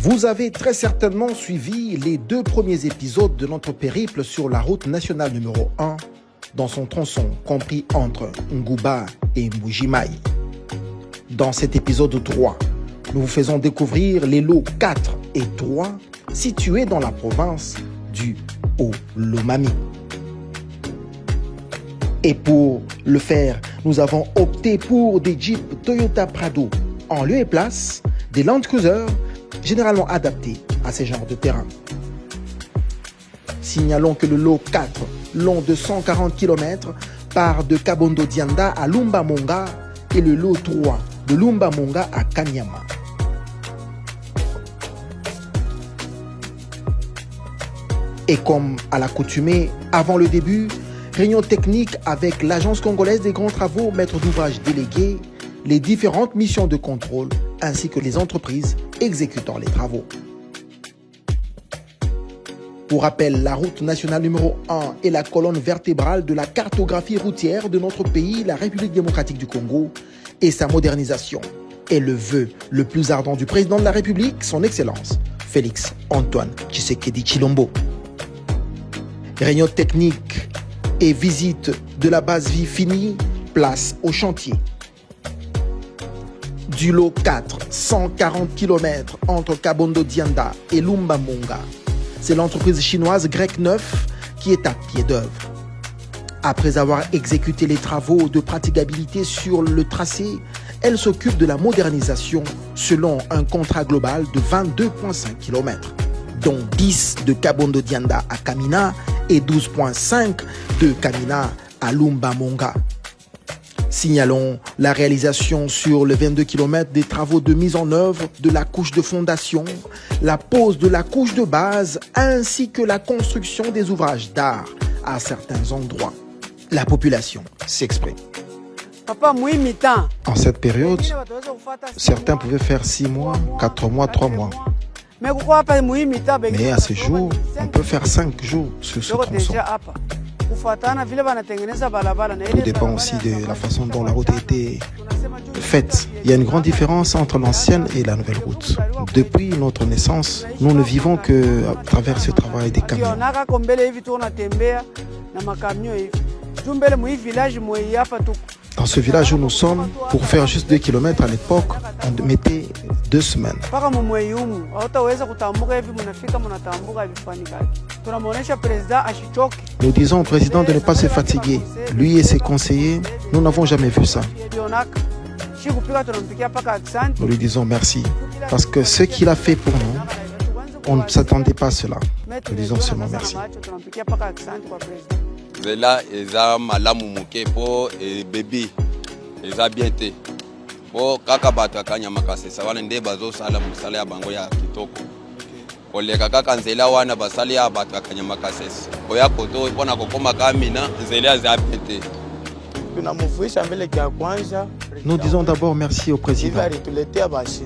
Vous avez très certainement suivi les 2 premiers épisodes de notre périple sur la route nationale numéro 1 dans son tronçon compris entre Ngouba et Mbujimai. Dans cet épisode 3, nous vous faisons découvrir les lots 4 et 3 situés dans la province du Haut-Lomami. Et pour le faire, nous avons opté pour des Jeeps Toyota Prado en lieu et place des Land Cruiser généralement adaptés à ces genres de terrain. Signalons que le lot 4, long de 140 km, part de Kabondo Dianda à Lumba-Monga et le lot 3 de Lumba-Monga à Kanyama. Et comme à l'accoutumée, avant le début, réunion technique avec l'Agence congolaise des grands travaux, maître d'ouvrage délégué, les différentes missions de contrôle ainsi que les entreprises exécutant les travaux. Pour rappel, la route nationale numéro 1 est la colonne vertébrale de la cartographie routière de notre pays, la République démocratique du Congo, et sa modernisation est le vœu le plus ardent du président de la République, son Excellence, Félix Antoine Tshisekedi Tshilombo. Réunion technique et visite de la base vie finie, place au chantier. Du lot 4, 140 km entre Kabondo Dianda et Lumba-Monga. C'est l'entreprise chinoise Grec 9 qui est à pied d'œuvre. Après avoir exécuté les travaux de praticabilité sur le tracé, elle s'occupe de la modernisation selon un contrat global de 22,5 km, dont 10 de Kabondo Dianda à Kamina et 12,5 de Kamina à Lumba-Monga. Signalons la réalisation sur les 22 km des travaux de mise en œuvre de la couche de fondation, la pose de la couche de base ainsi que la construction des ouvrages d'art à certains endroits. La population s'exprime. En cette période, certains pouvaient faire 6 mois, 4 mois, 3 mois. Mais à ce jour, on peut faire 5 jours sur ce tronçon. Tout dépend aussi de la façon dont la route a été faite. Il y a une grande différence entre l'ancienne et la nouvelle route. Depuis notre naissance, nous ne vivons qu'à travers ce travail des camions. Dans ce village où nous sommes, pour faire juste 2 km à l'époque, on mettait 2 semaines. Nous disons au président de ne pas se fatiguer. Lui et ses conseillers, nous n'avons jamais vu ça. Nous lui disons merci. Parce que ce qu'il a fait pour nous, on ne s'attendait pas à cela. Nous disons seulement merci. Zela eza malamu muke po baby eza bien te po kaka bato akanyama kasesa wana nde bazosala mosala ya bango ya kitoko koleka kaka nzela wana basali ya bato akanyama kasesa oya koto mpona kokoma kamina nzela eza bien te. Nous disons d'abord merci au président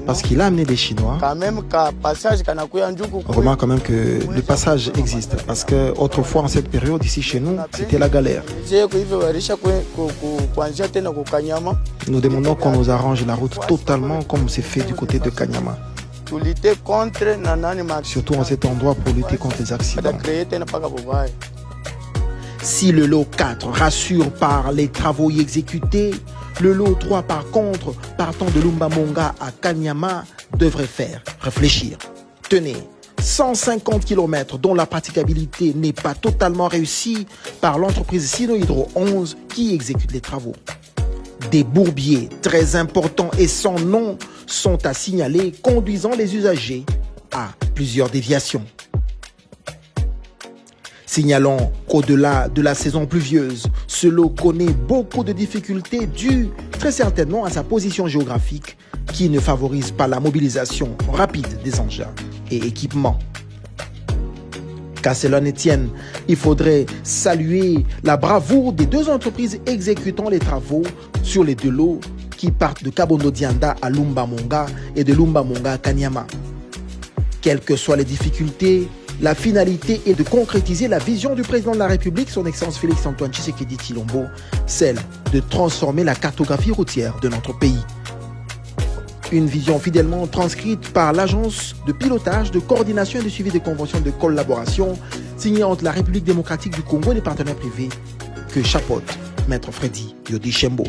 parce qu'il a amené des Chinois. On remarque quand même que le passage existe parce que autrefois en cette période ici chez nous, c'était la galère. Nous demandons qu'on nous arrange la route totalement comme c'est fait du côté de Kanyama. Surtout en cet endroit pour lutter contre les accidents. Si le lot 4 rassure par les travaux y exécutés, le lot 3 par contre, partant de Lumba-Monga à Kanyama, devrait faire réfléchir. Tenez, 150 km dont la praticabilité n'est pas totalement réussie par l'entreprise Sinohydro 11 qui exécute les travaux. Des bourbiers très importants et sans nom sont à signaler, conduisant les usagers à plusieurs déviations. Signalons qu'au-delà de la saison pluvieuse, ce lot connaît beaucoup de difficultés dues très certainement à sa position géographique qui ne favorise pas la mobilisation rapide des engins et équipements. Qu'à cela ne tienne, il faudrait saluer la bravoure des 2 entreprises exécutant les travaux sur les 2 lots qui partent de Kabondo Dianda à Lumba-Monga et de Lumba-Monga à Kanyama. Quelles que soient les difficultés, la finalité est de concrétiser la vision du président de la République, son Excellence Félix Antoine Tshisekedi Tshilombo, celle de transformer la cartographie routière de notre pays. Une vision fidèlement transcrite par l'Agence de pilotage, de coordination et de suivi des conventions de collaboration signées entre la République démocratique du Congo et les partenaires privés que chapeaute Maître Freddy Yodi Shembo.